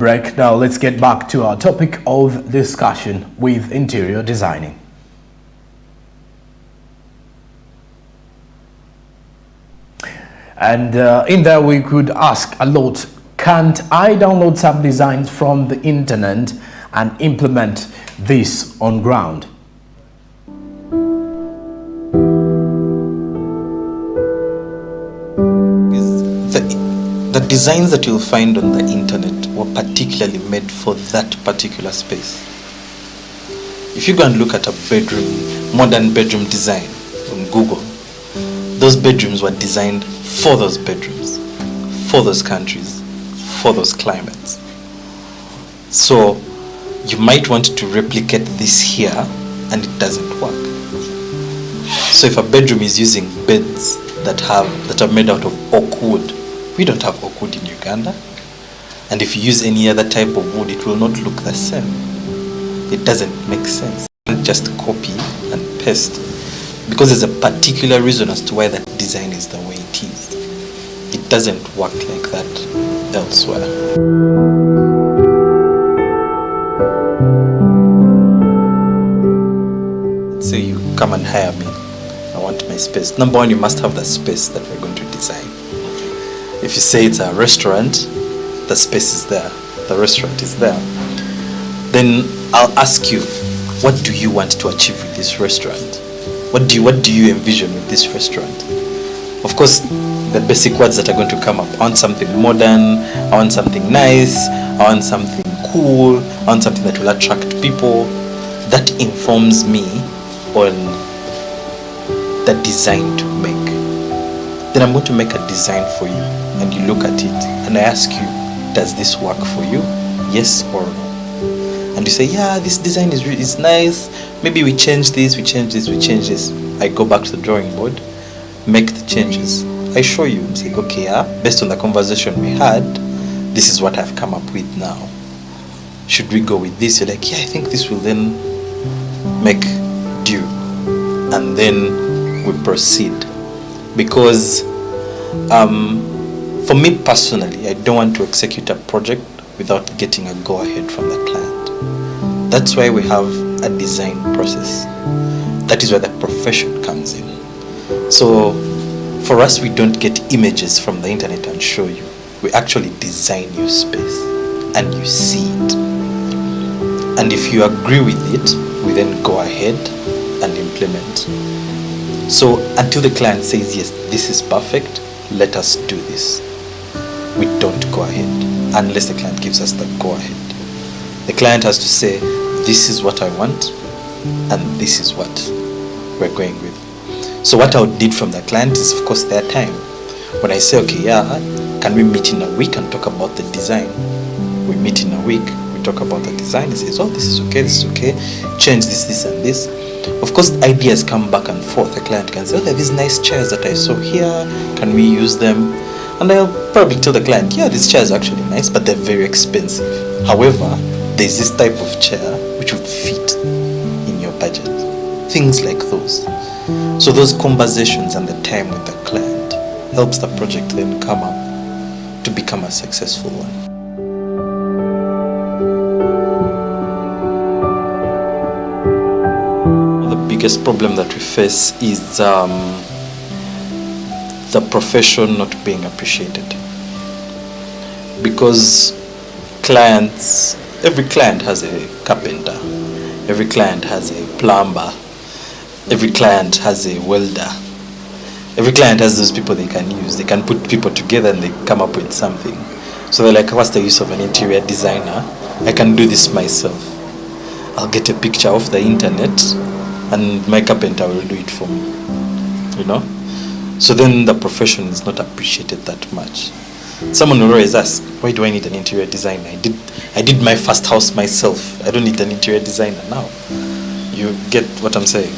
break. Now let's get back to our topic of discussion with interior designing. And in there we could ask a lot, can't I download some designs from the internet and implement this on ground? The designs that you'll find on the internet were particularly made for that particular space. If you go and look at a bedroom, modern bedroom design on Google, those bedrooms were designed for those bedrooms, for those countries, for those climates. So you might want to replicate this here and it doesn't work. So if a bedroom is using beds that are made out of oak wood, we don't have oak wood in Uganda. And if you use any other type of wood, it will not look the same. It doesn't make sense. You can't just copy and paste because there's a particular reason as to why that design is the way it is. It doesn't work like that elsewhere. Say you come and hire me. I want my space. Number one, you must have the space that we're going to design. If you say it's a restaurant, the space is there, the restaurant is there. Then I'll ask you, what do you want to achieve with this restaurant? What do you envision with this restaurant? Of course, the basic words that are going to come up. I want something modern, I want something nice, I want something cool, I want something that will attract people. That informs me on the design to make. Then I'm going to make a design for you and you look at it and I ask you, does this work for you? Yes or no? And you say, yeah, this design is nice. Maybe we change this, we change this, we change this. I go back to the drawing board, make the changes. I show you and say, okay, based on the conversation we had, this is what I've come up with now. Should we go with this? You're like, yeah, I think this will then make do. And then we proceed. Because for me personally, I don't want to execute a project without getting a go-ahead from the client. That's why we have a design process. That is where the profession comes in. So for us, we don't get images from the internet and show you. We actually design your space and you see it. And if you agree with it, we then go ahead and implement. So until the client says, yes, this is perfect, let us do this. We don't go ahead unless the client gives us the go ahead. The client has to say, this is what I want and this is what we're going with. So what I would need from the client is, of course, their time. When I say, okay, can we meet in a week and talk about the design? We meet in a week, we talk about the design. He says, oh, this is okay, change this and this. Of course, ideas come back and forth. The client can say, oh, there are these nice chairs that I saw here, can we use them? And I'll probably tell the client, yeah, these chairs are actually nice, but they're very expensive. However, there's this type of chair which would fit in your budget. Things like those. So those conversations and the time with the client helps the project then come up to become a successful one. The biggest problem that we face is the profession not being appreciated. Because every client has a carpenter, every client has a plumber, every client has a welder, every client has those people they can use. They can put people together and they come up with something. So they're like, what's the use of an interior designer? I can do this myself. I'll get a picture off the internet and my carpenter will do it for me, you know? So then the profession is not appreciated that much. Someone will always ask, why do I need an interior designer? I did my first house myself. I don't need an interior designer now. You get what I'm saying?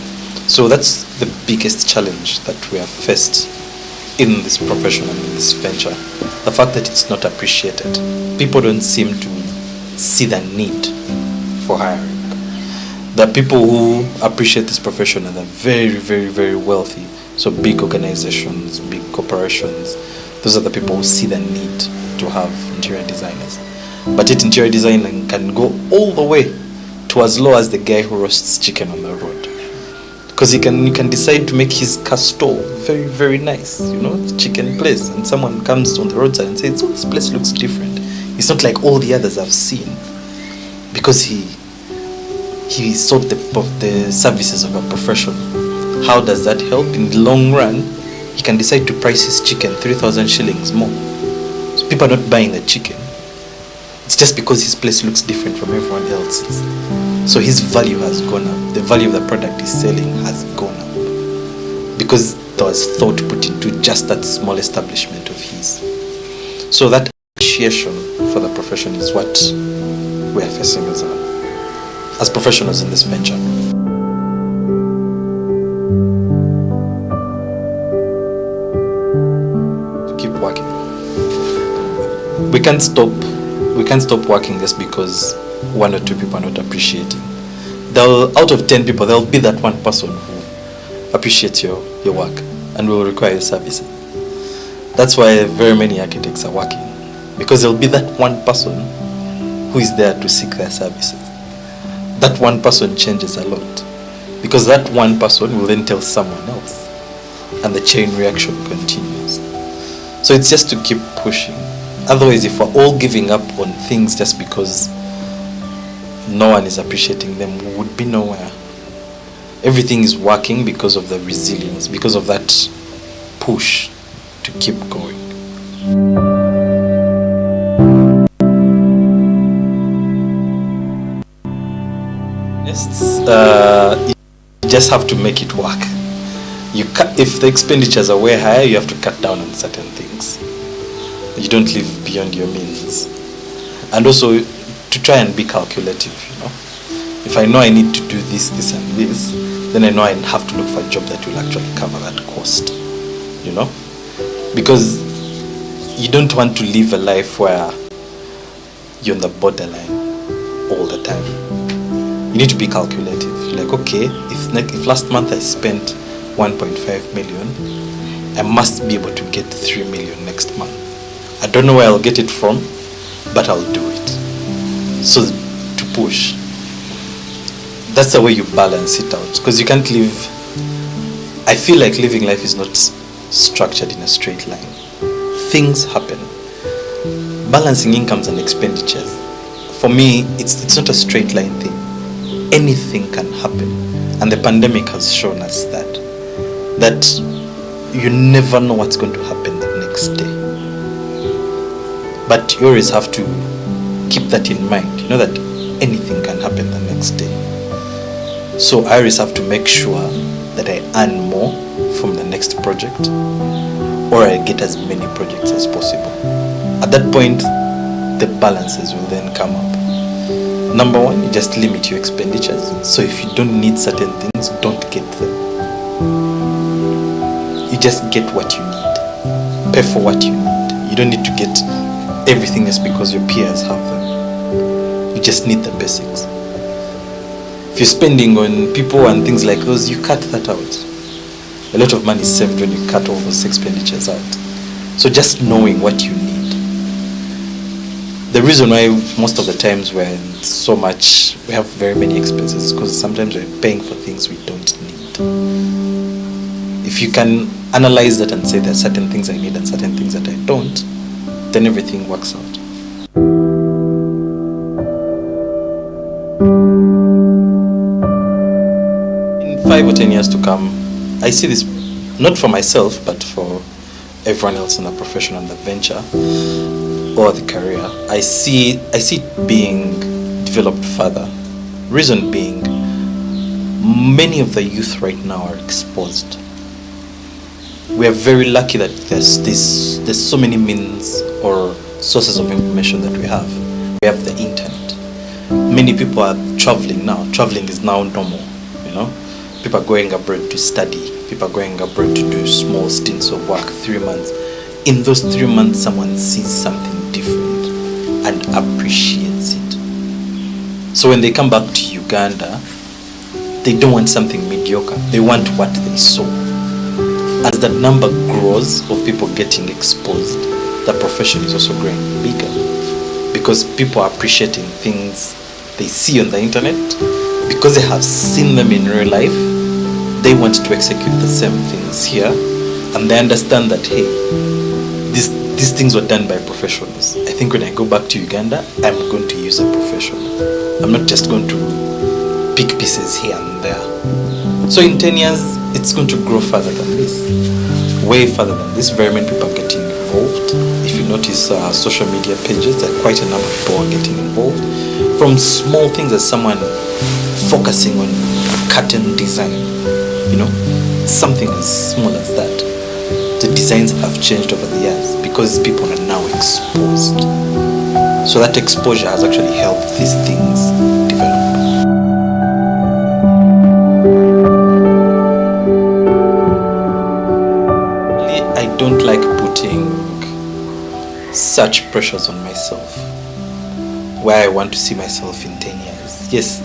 So that's the biggest challenge that we have faced in this profession and in this venture. The fact that it's not appreciated. People don't seem to see the need for hiring. The people who appreciate this profession are the very, very, very wealthy. So big organizations, big corporations, those are the people who see the need to have interior designers. But yet interior design can go all the way to as low as the guy who roasts chicken on the road. Because you can decide to make his car stall very, very nice, the chicken place, and someone comes on the roadside and says, oh, this place looks different. It's not like all the others I've seen, because he sought the services of a professional. How does that help? In the long run, he can decide to price his chicken 3,000 shillings more. So people are not buying the chicken. It's just because his place looks different from everyone else's. So his value has gone up. The value of the product he's selling has gone up, because there was thought put into just that small establishment of his. So that appreciation for the profession is what we are facing as professionals in this venture. To keep working. We can't stop working just because one or two people are not appreciating. Out of 10 people, there'll be that one person who appreciates your work and will require your services. That's why very many architects are working, because there'll be that one person who is there to seek their services. That one person changes a lot, because that one person will then tell someone else, and the chain reaction continues. So it's just to keep pushing. Otherwise, if we're all giving up on things just because no one is appreciating them, we would be nowhere. Everything is working because of the resilience, because of that push to keep going. You just have to make it work. If the expenditures are way higher, you have to cut down on certain things. You don't live beyond your means. And also to try and be calculative, If I know I need to do this, this and this, then I know I have to look for a job that will actually cover that cost, Because you don't want to live a life where you're on the borderline all the time. You need to be calculative. Like, okay, if last month I spent 1.5 million, I must be able to get 3 million next month. I don't know where I'll get it from, but I'll do it. So to push. That's the way you balance it out. Because you can't live... I feel like living life is not structured in a straight line. Things happen. Balancing incomes and expenditures, for me, it's not a straight line thing. Anything can happen. And the pandemic has shown us that you never know what's going to happen the next day. But you always have to keep that in mind, that anything can happen the next day. So I always have to make sure that I earn more from the next project, or I get as many projects as possible. At that point, the balances will then come up. Number one, you just limit your expenditures. So if you don't need certain things, don't get them. You just get what you need. Pay for what you need. You don't need to get everything just because your peers have them. You just need the basics. If you're spending on people and things like those, you cut that out. A lot of money is saved when you cut all those expenditures out. So just knowing what you need. The reason why most of the times we have very many expenses, is because sometimes we're paying for things we don't need. If you can analyze that and say there are certain things I need and certain things that I don't, then everything works out. In 5 or 10 years to come, I see this not for myself, but for everyone else in the profession and the venture or the career. I see it being developed further. Reason being, many of the youth right now are exposed. We are very lucky that there's so many means or sources of information that we have. We have the internet. Many people are traveling now. Traveling is now normal, People are going abroad to study. People are going abroad to do small stints of work, 3 months. In those 3 months, someone sees something different and appreciates it. So when they come back to Uganda, they don't want something mediocre. They want what they saw. As that number grows of people getting exposed, the profession is also growing bigger because people are appreciating things they see on the internet, because they have seen them in real life. They want to execute the same things here, and they understand that, hey, these things were done by professionals. I think when I go back to Uganda, I'm going to use a professional. I'm not just going to pick pieces here and there. So in 10 years, it's going to grow further than this, way further than this. Very many people are getting involved. If you notice social media pages, there are quite a number of people are getting involved. From small things as someone focusing on curtain design, something as small as that. The designs have changed over the years because people are now exposed. So that exposure has actually helped these things develop. I don't like putting such pressures on myself, where I want to see myself in 10 years. Yes,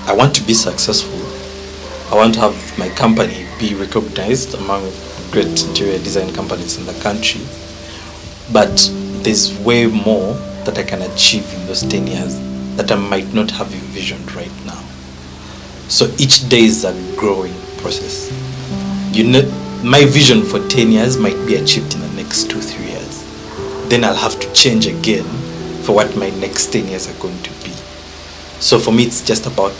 I want to be successful. I want to have my company be recognized among great interior design companies in the country. But there's way more that I can achieve in those 10 years that I might not have envisioned right now. So each day is a growing process. My vision for 10 years might be achieved in the next 2-3 years. Then I'll have to change again for what my next 10 years are going to be. So for me, it's just about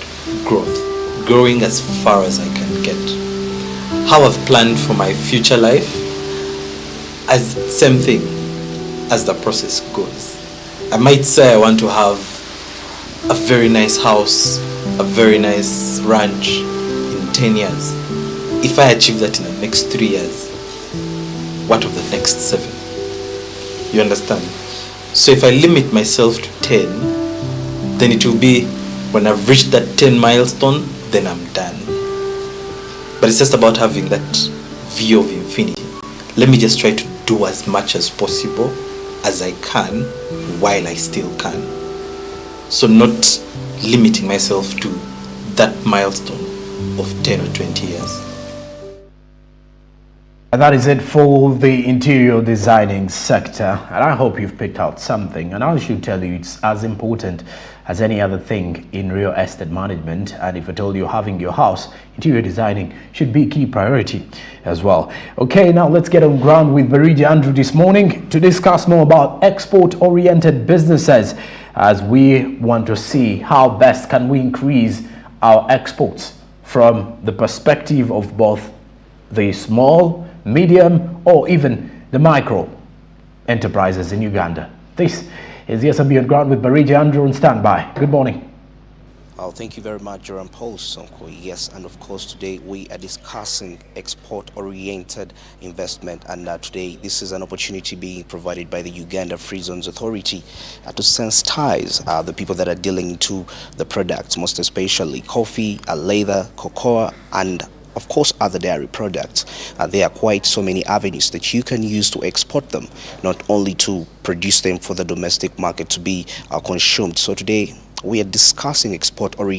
growth, growing as far as I can get. How I've planned for my future life, as same thing as the process goes. I might say I want to have a very nice house, a very nice ranch in 10 years. If I achieve that in the next 3 years, what of the next 7? You understand? So if I limit myself to 10, then it will be when I've reached that 10 milestone, then I'm done. But it's just about having that view of infinity. Let me just try to do as much as possible as I can while I still can. So not limiting myself to that milestone of 10 or 20 years. And that is it for the interior designing sector. And I hope you've picked out something. And I should tell you, it's as important as any other thing in real estate management. And if I told you having your house, interior designing should be a key priority as well. Okay, now let's get on ground with Barija Andrew this morning to discuss more about export-oriented businesses, as we want to see how best can we increase our exports from the perspective of both the small, medium, or even the micro enterprises in Uganda. This is Yes on Ground with Barija Andrew on standby. Good morning. Well, thank you very much, Jerome Paul Sonko. Yes, and of course today we are discussing export-oriented investment, and today this is an opportunity being provided by the Uganda Free Zones Authority to sensitize the people that are dealing to the products, most especially coffee, leather, cocoa, and of course other dairy products. There are quite so many avenues that you can use to export them, not only to produce them for the domestic market to be consumed. So today we are discussing export oriented